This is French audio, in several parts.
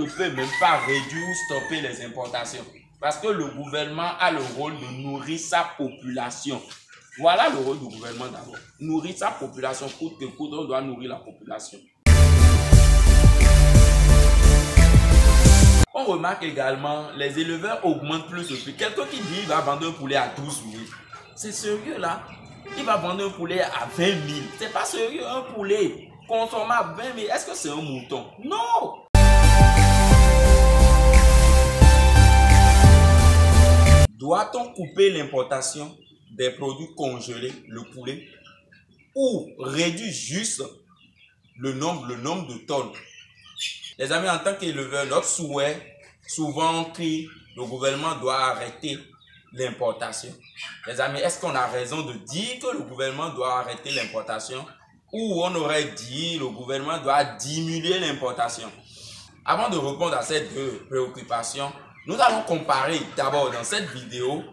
ne peut même pas réduire ou stopper les importations. Parce que le gouvernement a le rôle de nourrir sa population. Voilà le rôle du gouvernement d'abord. Nourrir sa population, coûte que coûte, on doit nourrir la population. On remarque également, les éleveurs augmentent plus le prix. Quelqu'un qui dit qu'il va vendre un poulet à 12 000. C'est sérieux là? Il va vendre un poulet à 20 000. C'est pas sérieux, un poulet consommable à 20 000. Est-ce que c'est un mouton? Non! Doit-on couper l'importation des produits congelés, le poulet, ou réduire juste le nombre de tonnes? Les amis, en tant qu'éleveurs, notre souhait, souvent on crie, le gouvernement doit arrêter l'importation. Les amis, est-ce qu'on a raison de dire que le gouvernement doit arrêter l'importation ou on aurait dit le gouvernement doit diminuer l'importation? Avant de répondre à ces deux préoccupations, nous allons comparer d'abord dans cette vidéo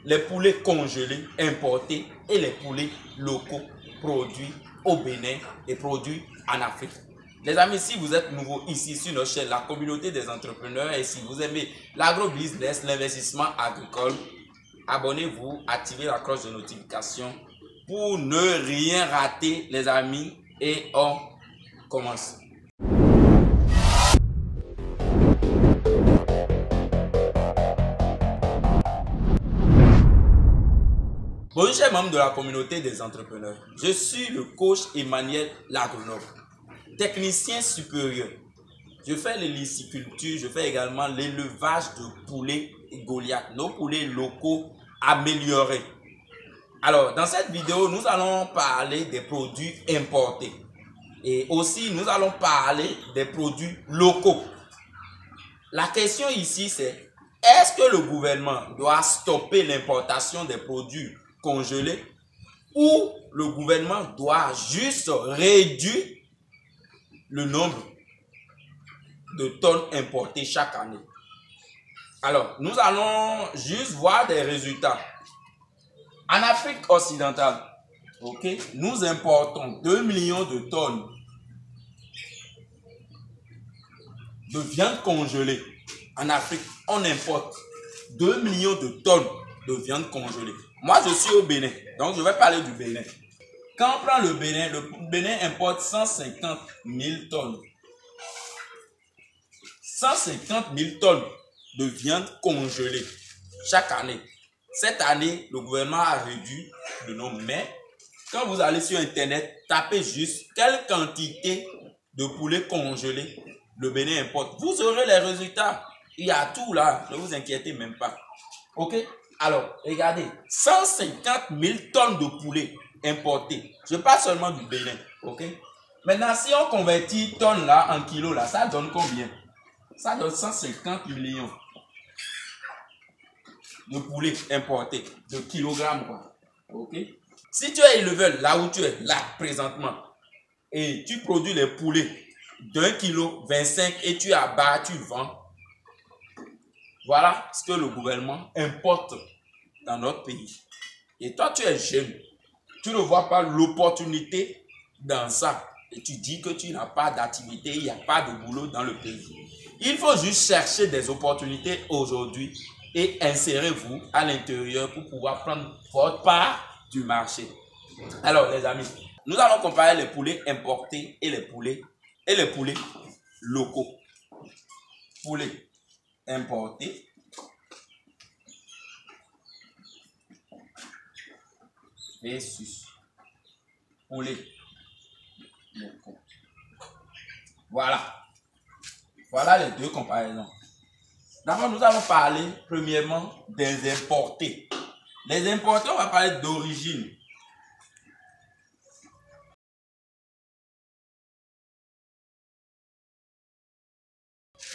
les poulets congelés importés et les poulets locaux produits au Bénin et produits en Afrique. Les amis, si vous êtes nouveau ici sur notre chaîne, la communauté des entrepreneurs, et si vous aimez l'agrobusiness, l'investissement agricole, abonnez-vous, activez la cloche de notification pour ne rien rater, les amis, et on commence. Bonjour chers membres de la communauté des entrepreneurs, je suis le coach Emmanuel l'agronome, technicien supérieur. Je fais l'héliciculture, je fais également l'élevage de poulets Goliath, nos poulets locaux améliorés. Alors, dans cette vidéo, nous allons parler des produits importés et aussi nous allons parler des produits locaux. La question ici, c'est est-ce que le gouvernement doit stopper l'importation des produits congelés ou le gouvernement doit juste réduire le nombre de tonnes importées chaque année? Alors, nous allons juste voir des résultats. En Afrique occidentale, nous importons 2 millions de tonnes de viande congelée. En Afrique, on importe 2 millions de tonnes de viande congelée. Moi, je suis au Bénin, donc je vais parler du Bénin. Quand on prend le Bénin importe 150 000 tonnes. 150 000 tonnes de viande congelée chaque année. Cette année, le gouvernement a réduit le nombre, mais quand vous allez sur Internet, tapez juste quelle quantité de poulet congelé le Bénin importe. Vous aurez les résultats. Il y a tout là, ne vous inquiétez même pas. Ok? Alors, regardez, 150 000 tonnes de poulet importés. Je parle seulement du Bénin. Ok? Maintenant, si on convertit tonnes là en kilos là, ça donne combien? Ça donne 150 millions de poulets importés, de kilogrammes quoi. Ok? Si tu es éleveur là où tu es là présentement et tu produis les poulets d'1,25 kg et tu abats, tu vends. Voilà ce que le gouvernement importe dans notre pays. Et toi, tu es jeune. Tu ne vois pas l'opportunité dans ça. Et tu dis que tu n'as pas d'activité, il n'y a pas de boulot dans le pays. Il faut juste chercher des opportunités aujourd'hui et insérez-vous à l'intérieur pour pouvoir prendre votre part du marché. Alors, les amis, nous allons comparer les poulets importés et les poulets locaux. Poulets importés versus poulets locaux. Voilà. Voilà les deux comparaisons. D'abord, nous allons parler premièrement des importés. Les importés, on va parler d'origine.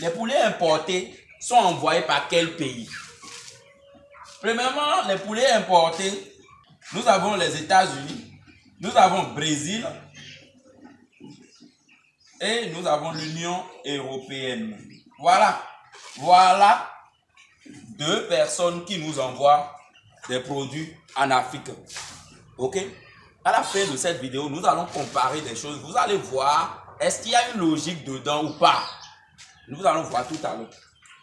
Les poulets importés sont envoyés par quel pays? Premièrement, les poulets importés, nous avons les États-Unis, nous avons le Brésil et nous avons l'Union européenne. Voilà deux personnes qui nous envoient des produits en Afrique. Ok? À la fin de cette vidéo, nous allons comparer des choses. Vous allez voir, est-ce qu'il y a une logique dedans ou pas? Nous allons voir tout à l'heure.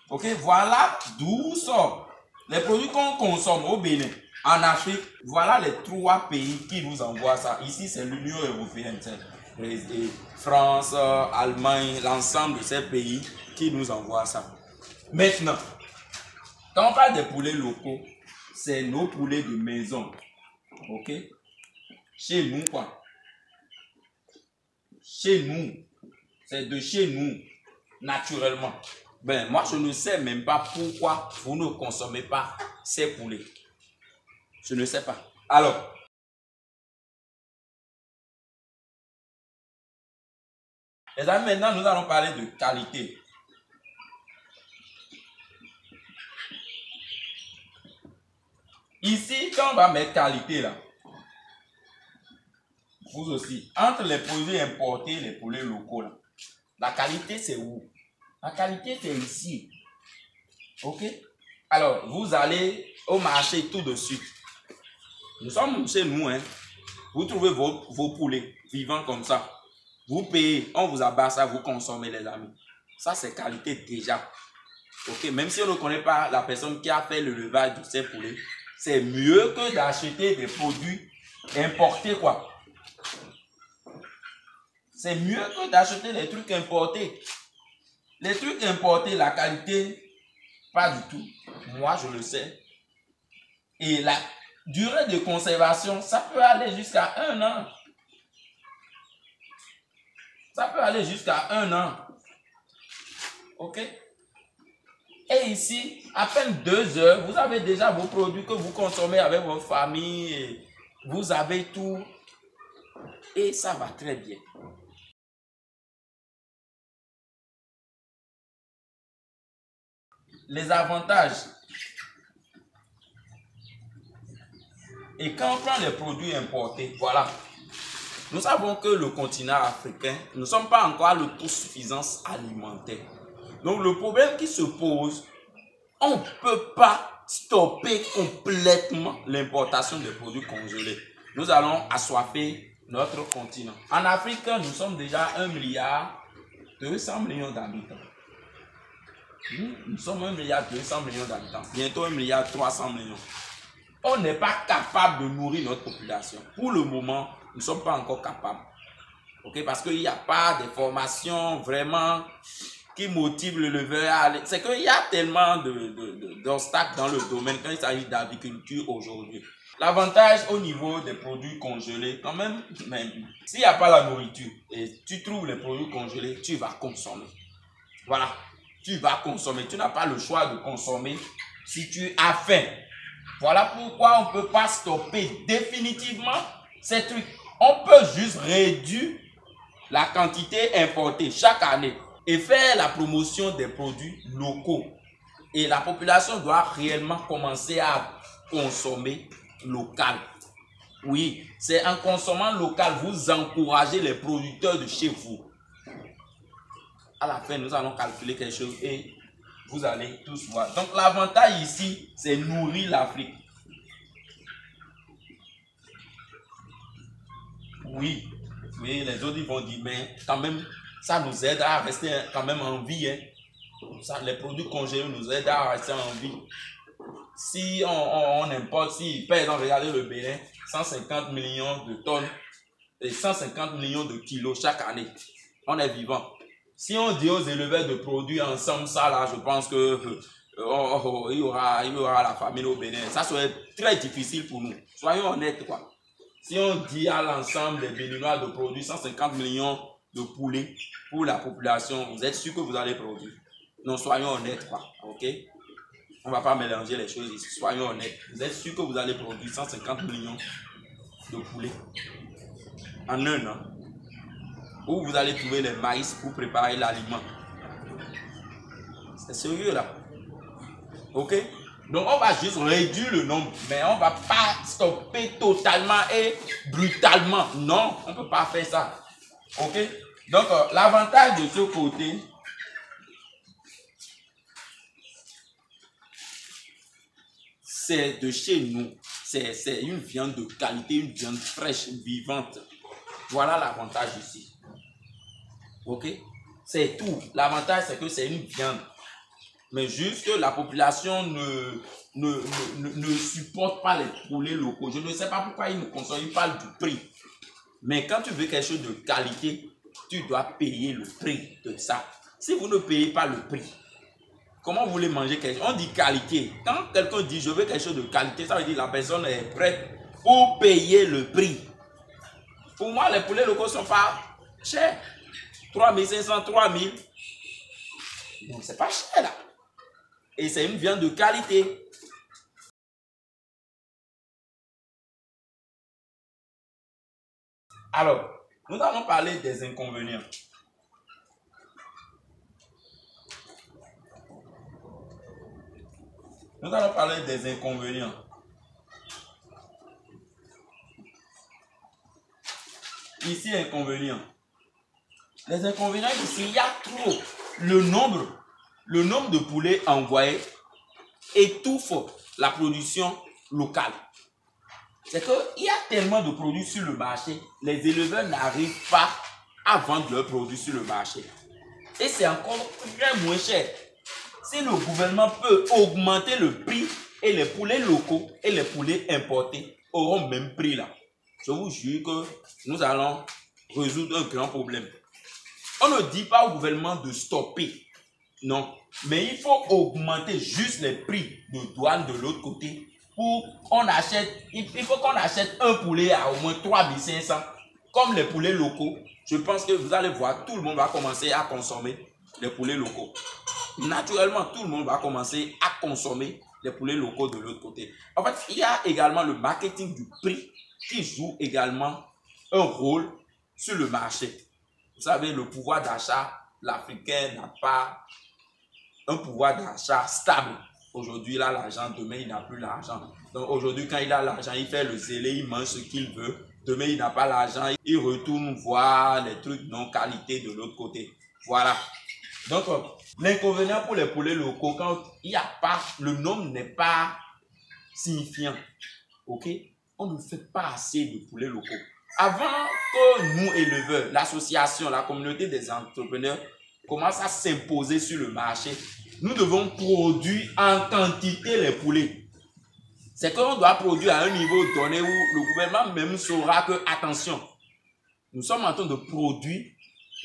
Ok, voilà d'où sortent les produits qu'on consomme au Bénin, en Afrique. Voilà les 3 pays qui nous envoient ça. Ici, c'est l'Union européenne. Et France, Allemagne, l'ensemble de ces pays qui nous envoient ça. Maintenant, quand on parle des poulets locaux, c'est nos poulets de maison. Ok? Chez nous, quoi. Chez nous. C'est de chez nous, naturellement. Ben, moi, je ne sais même pas pourquoi vous ne consommez pas ces poulets. Je ne sais pas. Alors, les amis, maintenant, nous allons parler de qualité. Ici, quand on va mettre qualité, là, vous aussi, entre les produits importés et les poulets locaux, là, la qualité, c'est où? La qualité, c'est ici. Ok? Alors, vous allez au marché tout de suite. Nous sommes chez nous, hein. Vous trouvez vos poulets vivants comme ça. Vous payez, on vous abat ça, vous consommez, les amis. Ça, c'est qualité déjà. Ok? Même si on ne connaît pas la personne qui a fait le levage de ces poulets, c'est mieux que d'acheter des produits importés, quoi. C'est mieux que d'acheter des trucs importés. Les trucs importés, la qualité, pas du tout. Moi, je le sais. Et la durée de conservation, ça peut aller jusqu'à 1 an. Ça peut aller jusqu'à 1 an. Ok? Et ici, à peine 2 heures, vous avez déjà vos produits que vous consommez avec votre famille. Et vous avez tout. Et ça va très bien. Les avantages. Et quand on prend les produits importés, voilà. Nous savons que le continent africain, nous ne sommes pas encore à l'autosuffisance alimentaire. Donc le problème qui se pose, on ne peut pas stopper complètement l'importation des produits congelés. Nous allons assoiffer notre continent. En Afrique, nous sommes déjà 1,2 milliard d'habitants. Nous sommes 1,2 milliard d'habitants. Bientôt 1,3 milliard. On n'est pas capable de nourrir notre population. Pour le moment, nous ne sommes pas encore capables. Okay? Parce qu'il n'y a pas de formation vraiment qui motive le leveur à aller. C'est qu'il y a tellement d'obstacles dans le domaine quand il s'agit d'agriculture aujourd'hui. L'avantage au niveau des produits congelés, quand même s'il n'y a pas la nourriture et tu trouves les produits congelés, tu vas consommer. Voilà, tu vas consommer. Tu n'as pas le choix de consommer si tu as faim. Voilà pourquoi on ne peut pas stopper définitivement ces trucs. On peut juste réduire la quantité importée chaque année et faire la promotion des produits locaux. Et la population doit réellement commencer à consommer local. Oui, c'est en consommant local, vous encouragez les producteurs de chez vous. À la fin, nous allons calculer quelque chose et vous allez tous voir. Donc l'avantage ici, c'est nourrir l'Afrique. Oui, les autres ils vont dire, mais quand même, ça nous aide à rester quand même en vie. Hein. Ça, les produits congelés nous aident à rester en vie. Si on importe, si par exemple, regardez le Bénin, 150 millions de tonnes et 150 millions de kilos chaque année. On est vivant. Si on dit aux éleveurs de produire ensemble ça là, je pense que il y aura la famine au Bénin. Ça serait très difficile pour nous. Soyons honnêtes quoi. Si on dit à l'ensemble des Béninois de produire 150 millions de poulets pour la population, vous êtes sûr que vous allez produire. Non, soyons honnêtes quoi. Ok? On ne va pas mélanger les choses ici. Soyons honnêtes. Vous êtes sûr que vous allez produire 150 millions de poulets en 1 an? Où vous allez trouver les maïs pour préparer l'aliment? C'est sérieux là. Ok? Donc on va juste réduire le nombre, mais on ne va pas stopper totalement et brutalement. Non, on ne peut pas faire ça. Ok? Donc l'avantage de ce côté, c'est de chez nous. C'est une viande de qualité, une viande fraîche, vivante. Voilà l'avantage ici. Ok? C'est tout. L'avantage, c'est que c'est une viande. Mais juste que la population ne supporte pas les poulets locaux. Je ne sais pas pourquoi ils nous consomment, ils parlent du prix. Mais quand tu veux quelque chose de qualité, tu dois payer le prix de ça. Si vous ne payez pas le prix, comment vous voulez manger quelque chose? On dit qualité. Quand quelqu'un dit je veux quelque chose de qualité, ça veut dire que la personne est prête pour payer le prix. Pour moi, les poulets locaux ne sont pas chers. 3500, 3000. Donc, c'est pas cher là. Et c'est une viande de qualité. Alors, nous allons parler des inconvénients. Nous allons parler des inconvénients. Ici, inconvénients. Les inconvénients ici, il y a trop. Le nombre de poulets envoyés étouffe la production locale. C'est qu'il y a tellement de produits sur le marché, les éleveurs n'arrivent pas à vendre leurs produits sur le marché. Et c'est encore très moins cher. Si le gouvernement peut augmenter le prix et les poulets locaux et les poulets importés auront le même prix là, je vous jure que nous allons résoudre un grand problème. On ne dit pas au gouvernement de stopper, non, mais il faut augmenter juste les prix de douane de l'autre côté pour qu'on achète, il faut qu'on achète un poulet à au moins 3500 comme les poulets locaux. Je pense que vous allez voir, tout le monde va commencer à consommer les poulets locaux. Naturellement, tout le monde va commencer à consommer les poulets locaux de l'autre côté. En fait, il y a également le marketing du prix qui joue également un rôle sur le marché. Vous savez, le pouvoir d'achat, l'Africain n'a pas un pouvoir d'achat stable. Aujourd'hui, il a l'argent, demain, il n'a plus l'argent. Donc aujourd'hui, quand il a l'argent, il fait le zélé, il mange ce qu'il veut. Demain, il n'a pas l'argent, il retourne voir les trucs non qualité de l'autre côté. Voilà. Donc, l'inconvénient pour les poulets locaux, quand il n'y a pas, le nombre n'est pas signifiant. Ok? On ne fait pas assez de poulets locaux. Avant que nous, éleveurs, l'association, la communauté des entrepreneurs commence à s'imposer sur le marché, nous devons produire en quantité les poulets. C'est qu'on doit produire à un niveau donné où le gouvernement même saura que, attention, nous sommes en train de produire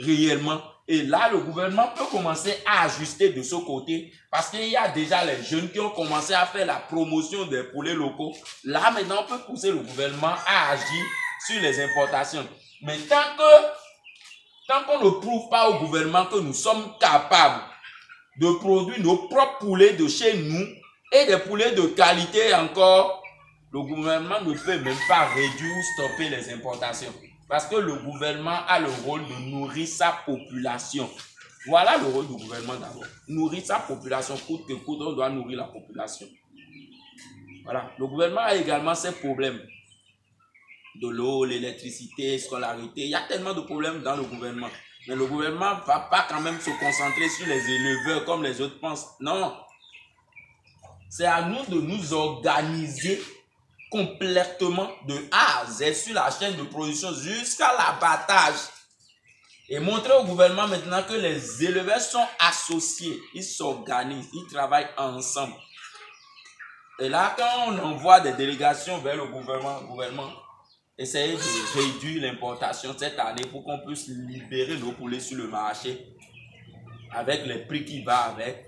réellement. Et là, le gouvernement peut commencer à ajuster de ce côté parce qu'il y a déjà les jeunes qui ont commencé à faire la promotion des poulets locaux. Là, maintenant, on peut pousser le gouvernement à agir sur les importations. Mais tant qu'on ne prouve pas au gouvernement que nous sommes capables de produire nos propres poulets de chez nous et des poulets de qualité encore, le gouvernement ne peut même pas réduire ou stopper les importations. Parce que le gouvernement a le rôle de nourrir sa population. Voilà le rôle du gouvernement d'abord. Nourrir sa population, coûte que coûte, on doit nourrir la population. Voilà. Le gouvernement a également ses problèmes. De l'eau, l'électricité, scolarité. Il y a tellement de problèmes dans le gouvernement. Mais le gouvernement ne va pas quand même se concentrer sur les éleveurs comme les autres pensent. Non. C'est à nous de nous organiser complètement de A à Z sur la chaîne de production jusqu'à l'abattage. Et montrer au gouvernement maintenant que les éleveurs sont associés. Ils s'organisent, ils travaillent ensemble. Et là, quand on envoie des délégations vers le gouvernement, essayez de réduire l'importation cette année pour qu'on puisse libérer nos poulets sur le marché avec les prix qui vont avec.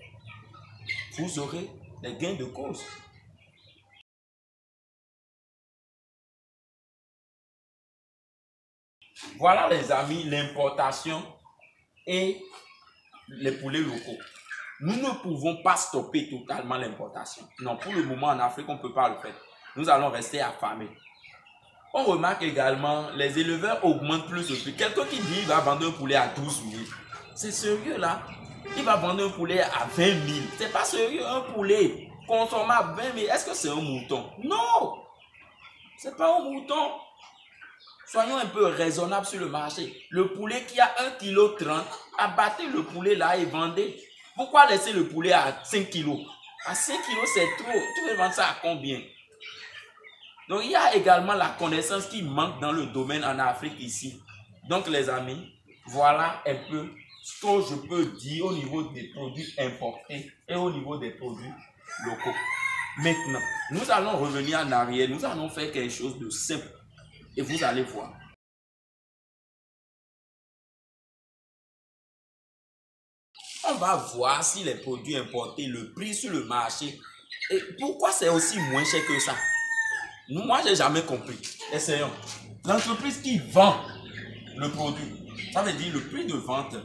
Vous aurez des gains de cause. Voilà les amis, l'importation et les poulets locaux. Nous ne pouvons pas stopper totalement l'importation. Non, pour le moment en Afrique, on ne peut pas le faire. Nous allons rester affamés. On remarque également, les éleveurs augmentent plus le prix. Quelqu'un qui dit qu'il va vendre un poulet à 12 000. C'est sérieux là? Il va vendre un poulet à 20 000. C'est pas sérieux, un poulet consommable 20 000. Est-ce que c'est un mouton? Non! C'est pas un mouton. Soyons un peu raisonnables sur le marché. Le poulet qui a 1,30 kg, abattez le poulet là et vendez. Pourquoi laisser le poulet à 5 kg? À 5 kg, c'est trop. Tu veux vendre ça à combien? Donc, il y a également la connaissance qui manque dans le domaine en Afrique ici. Donc, les amis, voilà un peu ce que je peux dire au niveau des produits importés et au niveau des produits locaux. Maintenant, nous allons revenir en arrière, nous allons faire quelque chose de simple et vous allez voir. On va voir si les produits importés, le prix sur le marché, et pourquoi c'est aussi moins cher que ça. Moi, je n'ai jamais compris. Essayons. L'entreprise qui vend le produit, ça veut dire le prix de vente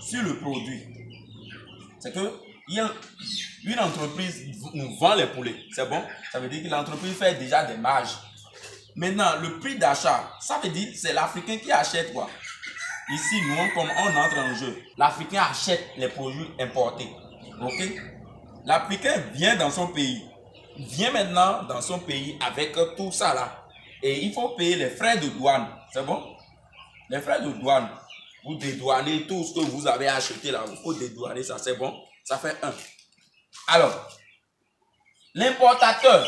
sur le produit. C'est que une entreprise nous vend les poulets. C'est bon? Ça veut dire que l'entreprise fait déjà des marges. Maintenant, le prix d'achat, ça veut dire que c'est l'Africain qui achète quoi? Ici, nous, comme on entre en jeu, l'Africain achète les produits importés. Ok? L'Africain vient dans son pays. Vient maintenant dans son pays avec tout ça là. Et il faut payer les frais de douane. C'est bon? Les frais de douane. Vous dédouanez tout ce que vous avez acheté là. Il faut dédouaner ça. C'est bon? Ça fait 1. Alors, l'importateur.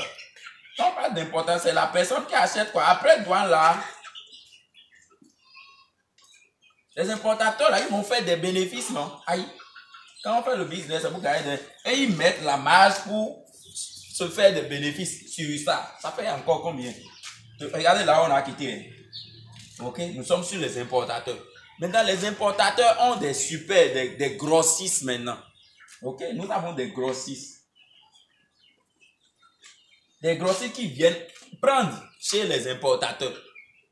Quand on parle d'importateur, c'est la personne qui achète quoi? Après douane là. Les importateurs là, ils vont faire des bénéfices, non? Aïe. Quand on fait le business, c'est pour gagner et ils mettent la marge pour se faire des bénéfices sur ça. Ça fait encore combien? Regardez là, on a quitté. Ok? Nous sommes sur les importateurs. Maintenant, les importateurs ont des super, des grossistes maintenant. Ok? Nous avons des grossistes. Des grossistes qui viennent prendre chez les importateurs.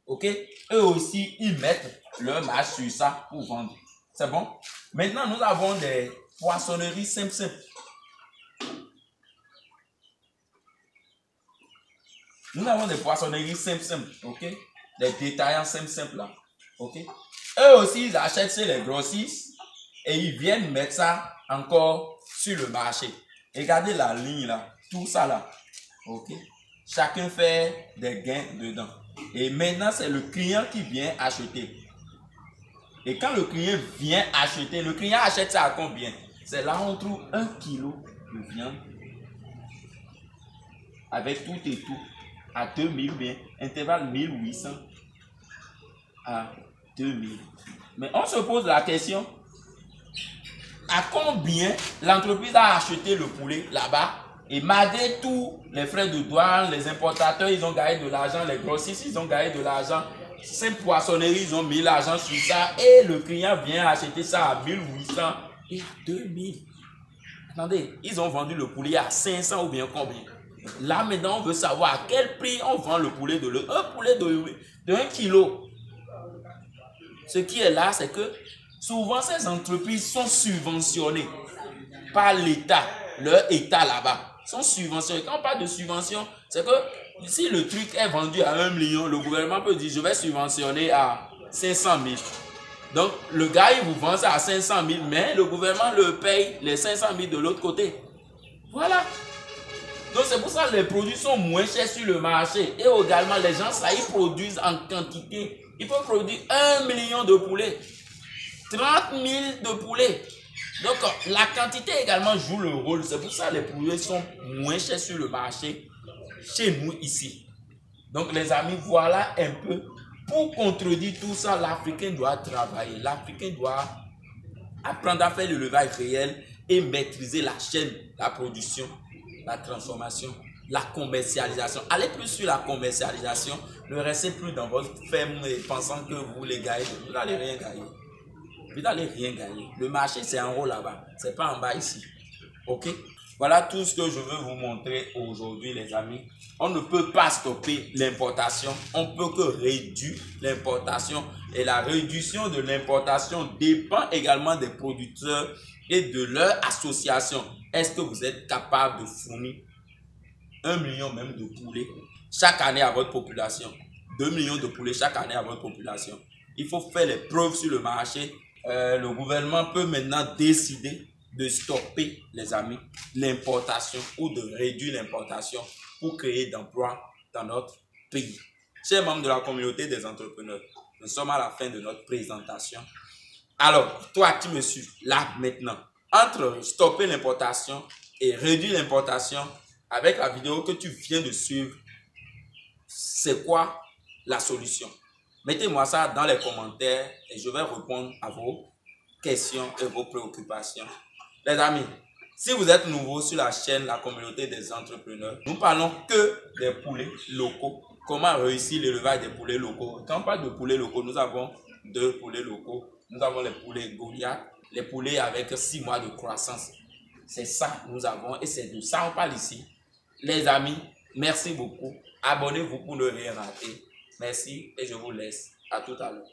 Ok? Eux aussi, ils mettent leur marge sur ça pour vendre. C'est bon? Maintenant, nous avons des poissonneries simples. Nous avons des poissonneries simples. Ok? Des détaillants simples là. Ok? Eux aussi, ils achètent chez les grossistes et ils viennent mettre ça encore sur le marché. Regardez la ligne là. Tout ça là. Ok? Chacun fait des gains dedans. Et maintenant, c'est le client qui vient acheter. Et quand le client vient acheter, le client achète ça à combien? C'est là où on trouve 1 kilo de viande avec tout et tout à 2000, bien, intervalle 1800 à 2000. Mais on se pose la question, à combien l'entreprise a acheté le poulet là-bas? Et malgré tous les frais de douane, les importateurs, ils ont gagné de l'argent, les grossistes, ils ont gagné de l'argent. Ces poissonneries, ils ont mis l'argent sur ça et le client vient acheter ça à 1800 et à 2000. Attendez, ils ont vendu le poulet à 500 ou bien combien? Là, maintenant, on veut savoir à quel prix on vend le poulet un poulet de 1 kilo. Ce qui est là, c'est que souvent, ces entreprises sont subventionnées par l'État, leur État là-bas. Sont subventionnés. Quand on parle de subvention, c'est que si le truc est vendu à 1 million, le gouvernement peut dire je vais subventionner à 500 000. Donc le gars il vous vend ça à 500 000, mais le gouvernement le paye les 500 000 de l'autre côté. Voilà. Donc c'est pour ça que les produits sont moins chers sur le marché. Et également les gens ça ils produisent en quantité. Ils peuvent produire 1 million de poulets, 30 000 de poulets. Donc, la quantité également joue le rôle. C'est pour ça que les produits sont moins chers sur le marché chez nous ici. Donc, les amis, voilà un peu. Pour contredire tout ça, l'Africain doit travailler. L'Africain doit apprendre à faire l'élevage réel et maîtriser la chaîne, la production, la transformation, la commercialisation. Allez plus sur la commercialisation. Ne restez plus dans votre ferme et pensant que vous les gagnez. Vous n'allez rien gagner. Vous n'allez rien gagner. Le marché, c'est en haut là-bas. Ce n'est pas en bas ici. Ok? Voilà tout ce que je veux vous montrer aujourd'hui, les amis. On ne peut pas stopper l'importation. On peut que réduire l'importation. Et la réduction de l'importation dépend également des producteurs et de leur association. Est-ce que vous êtes capable de fournir 1 million même de poulets chaque année à votre population? 2 millions de poulets chaque année à votre population. Il faut faire les preuves sur le marché. Le gouvernement peut maintenant décider de stopper, les amis, l'importation ou de réduire l'importation pour créer d'emplois dans notre pays. Chers membres de la communauté des entrepreneurs, nous sommes à la fin de notre présentation. Alors, toi qui me suis là maintenant, entre stopper l'importation et réduire l'importation, avec la vidéo que tu viens de suivre, c'est quoi la solution? Mettez-moi ça dans les commentaires et je vais répondre à vos questions et vos préoccupations. Les amis, si vous êtes nouveau sur la chaîne La Communauté des Entrepreneurs, nous parlons que des poulets locaux. Comment réussir l'élevage des poulets locaux? Quand on parle de poulets locaux, nous avons 2 poulets locaux. Nous avons les poulets Goliath, les poulets avec 6 mois de croissance. C'est ça nous avons et c'est de ça on parle ici. Les amis, merci beaucoup. Abonnez-vous pour ne rien rater. Merci et je vous laisse. À tout à l'heure.